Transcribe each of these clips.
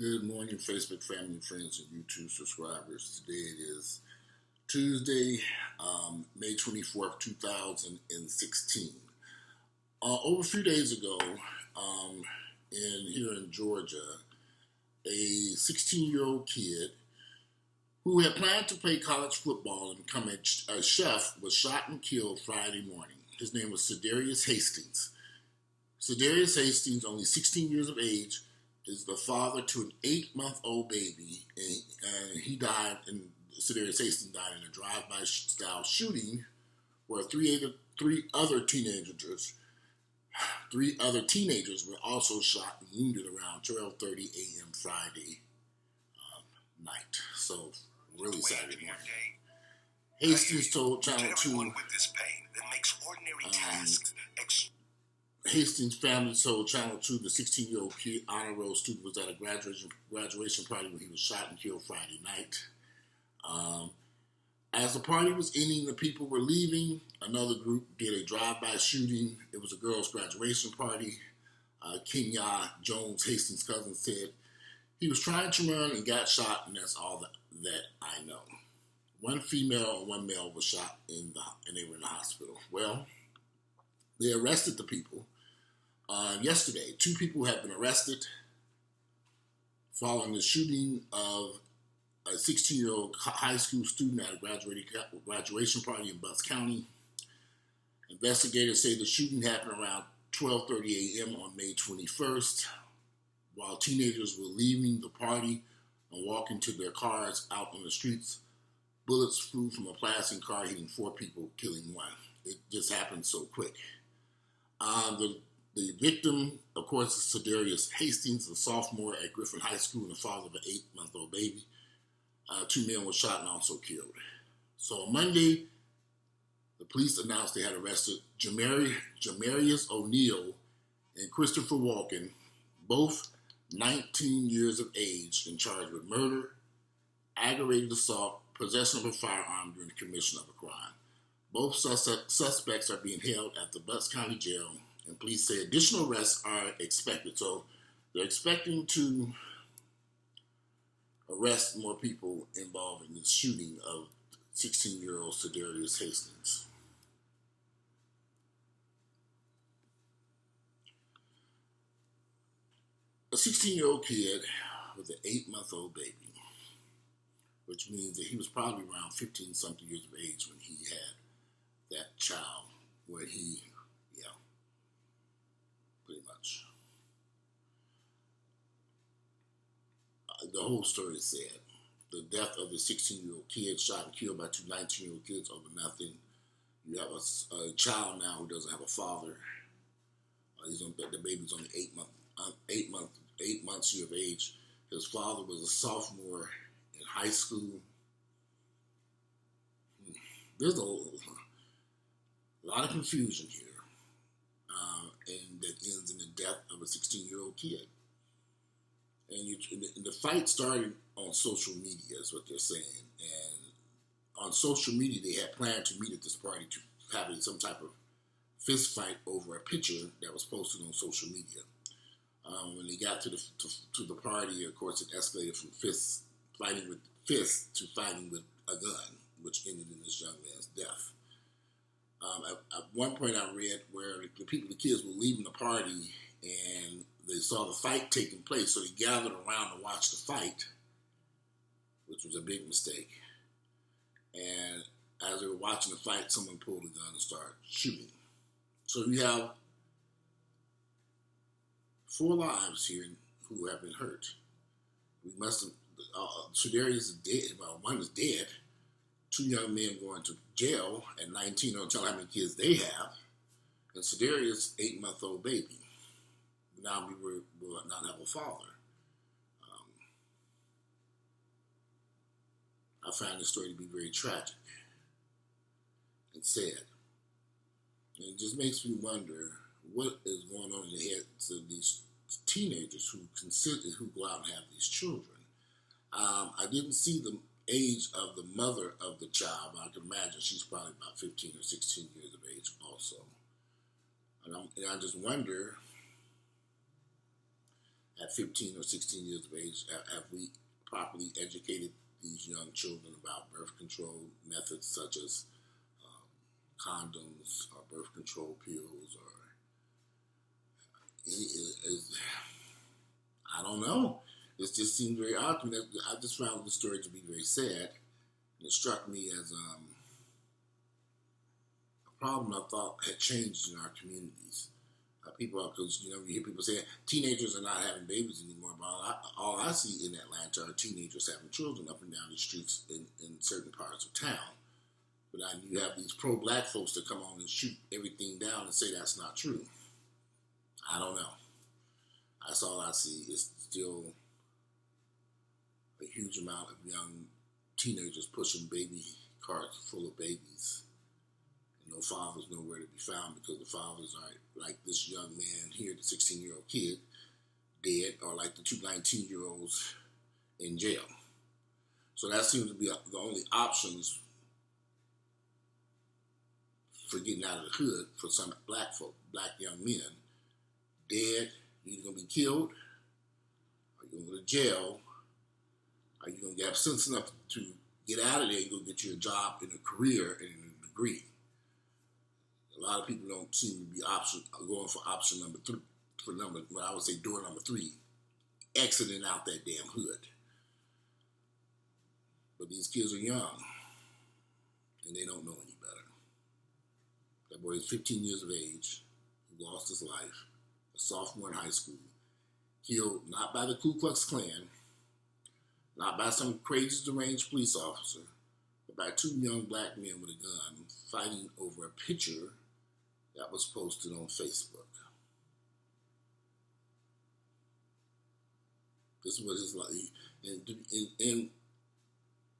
Good morning, Facebook family, friends, and YouTube subscribers. Today it is Tuesday, May 24th, 2016. Over a few days ago, here in Georgia, a 16-year-old kid who had planned to play college football and become a chef was shot and killed Friday morning. His name was Cederrius Hastings. Cederrius Hastings, only 16 years of age, is the father to an 8-month-old baby, and he died. And Cederrius Hastings died in a drive-by style shooting, where three other teenagers were also shot and wounded around 12:30 a.m. Friday night. So really Saturday morning. Hastings told Channel 2. Hastings family told Channel 2 the 16-year-old kid honor roll student was at a graduation party when he was shot and killed Friday night. As the party was ending, the people were leaving. Another group did a drive-by shooting. It was a girls' graduation party. Kenya Jones, Hastings' cousin, said he was trying to run and got shot, and that's all that I know. One female and one male was shot, and they were in the hospital. Well, they arrested the people. Yesterday, 2 people have been arrested following the shooting of a 16-year-old high school student at a graduation party in Bucks County. Investigators say the shooting happened around 12:30 a.m. on May 21st, while teenagers were leaving the party and walking to their cars out on the streets. Bullets flew from a plastic car, hitting 4 people, killing 1. It just happened so quick. The victim, of course, is Cederrius Hastings, a sophomore at Griffin High School and the father of an 8-month-old baby. 2 men were shot and also killed. So on Monday, the police announced they had arrested Jamarius O'Neal and Christopher Walken, both 19 years of age, and charged with murder, aggravated assault, possession of a firearm during the commission of a crime. Both suspects are being held at the Bucks County Jail, and police say additional arrests are expected. So they're expecting to arrest more people involved in the shooting of 16-year-old Cederrius Hastings. A 16-year-old kid with an 8-month-old baby, which means that he was probably around 15-something years of age when he had that child, where he, pretty much. The whole story is sad. The death of the 16-year-old kid shot and killed by 2 19-year-old kids over nothing. You have a child now who doesn't have a father. The baby's only 8 months year of age. His father was a sophomore in high school. There's a lot of confusion here, and that ends in the death of a 16-year-old kid. And the fight started on social media, is what they're saying. And on social media, they had planned to meet at this party to have some type of fist fight over a picture that was posted on social media. When they got to the party, of course, it escalated from fighting with fists to fighting with a gun, which ended in this young man's death. At one point, I read where the kids were leaving the party and they saw the fight taking place, so they gathered around to watch the fight, which was a big mistake. And as they were watching the fight, someone pulled a gun and started shooting. So you have 4 lives here who have been hurt. We must have. Cederrius is dead. Well, one is dead. 2 young men going to jail at 19. Don't tell how many kids they have. And Cederrius, 8-month-old baby. Now we will not have a father. I find this story to be very tragic and sad. And it just makes me wonder what is going on in the heads of these teenagers who go out and have these children. I didn't see the age of the mother of the child, but I can imagine she's probably about 15 or 16 years of age also. And I just wonder, at 15 or 16 years of age, have we properly educated these young children about birth control methods such as condoms or birth control pills or I don't know. It just seemed very odd to me. I just found the story to be very sad. And it struck me as a problem I thought had changed in our communities. Because you hear people say teenagers are not having babies anymore, but all I see in Atlanta are teenagers having children up and down the streets in certain parts of town. But you have these pro-black folks that come on and shoot everything down and say that's not true. I don't know. That's all I see. It's still a huge amount of young teenagers pushing baby carts full of babies. And no fathers nowhere to be found because the fathers are like this young man here, the 16-year-old kid, dead, or like the two 19-year-olds in jail. So that seems to be the only options for getting out of the hood for some black folk, black young men. Dead, you're either going to be killed, or you're going to go to jail, or you're going to have sense enough to get out of there and go get you a job and a career and a degree. A lot of people don't seem to be going for option number three, I would say door number 3, exiting out that damn hood. But these kids are young, and they don't know any better. That boy is 15 years of age. He lost his life. A sophomore in high school. Killed not by the Ku Klux Klan, not by some crazy deranged police officer, but by 2 young black men with a gun fighting over a picture that was posted on Facebook. This was his life. And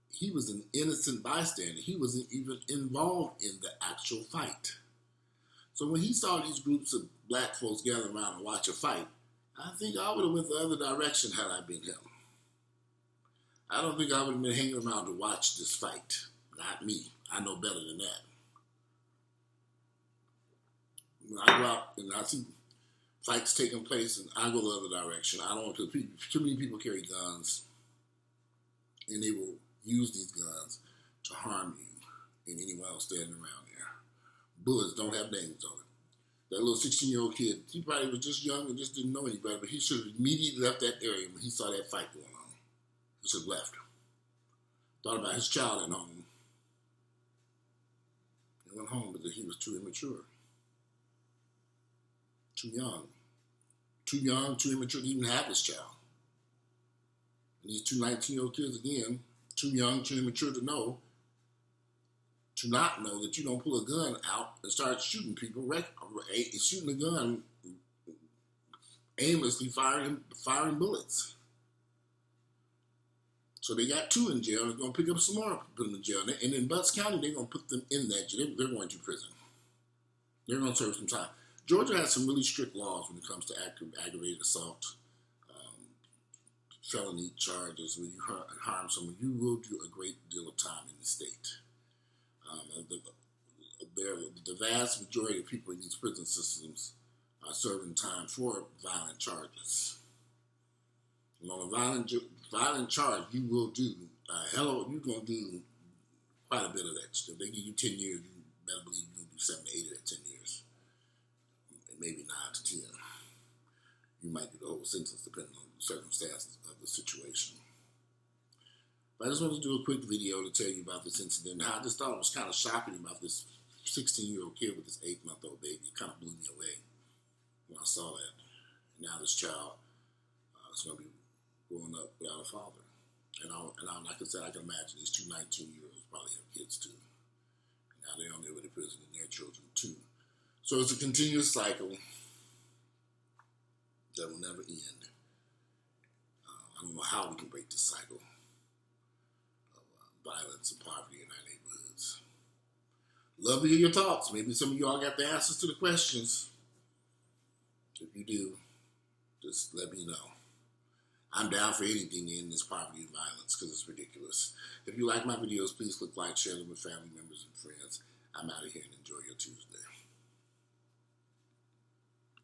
he was an innocent bystander. He wasn't even involved in the actual fight. So when he saw these groups of black folks gather around and watch a fight, I think I would have went the other direction had I been him. I don't think I would have been hanging around to watch this fight. Not me. I know better than that. When I go out and I see fights taking place and I go the other direction, I don't want to, too many people carry guns and they will use these guns to harm you and anyone else standing around there. Bullets don't have names on it. That little 16-year-old kid, he probably was just young and just didn't know any better, but he should have immediately left that area when he saw that fight going on. He should have left. Thought about his child at home. He went home because he was too immature. Too young. Too young, too immature to even have this child. And these 2 19-year-old kids, again, too young, too immature to not know that you don't pull a gun out and start shooting people, shooting a gun, aimlessly firing bullets. So they got 2 in jail. They're going to pick up some more, put them in jail. And in Butts County, they're going to put them in that jail. They're going to prison. They're going to serve some time. Georgia has some really strict laws when it comes to aggravated assault, felony charges. When you harm someone, you will do a great deal of time in the state. The vast majority of people in these prison systems are serving time for violent charges. And on a violent charge, you will do you're going to do quite a bit of that. If they give you 10 years, you better believe you're going to do 7 to 8 of that 10 years. And maybe 9 to 10. You might do the whole sentence depending on the circumstances of the situation. But I just wanted to do a quick video to tell you about this incident. I just thought it was kind of shocking about this 16-year-old kid with this 8-month-old baby. It kind of blew me away when I saw that. And now this child is going to be growing up without a father. And like I said, I can imagine these 2 19-year-olds probably have kids too. And now they're on their way to prison and their children too. So it's a continuous cycle that will never end. I don't know how we can break this cycle of violence and poverty in our neighborhoods. Love to hear your thoughts. Maybe some of y'all got the answers to the questions. If you do, just let me know. I'm down for anything to end this poverty and violence because it's ridiculous. If you like my videos, please click like, share them with family members and friends. I'm out of here and enjoy your Tuesday.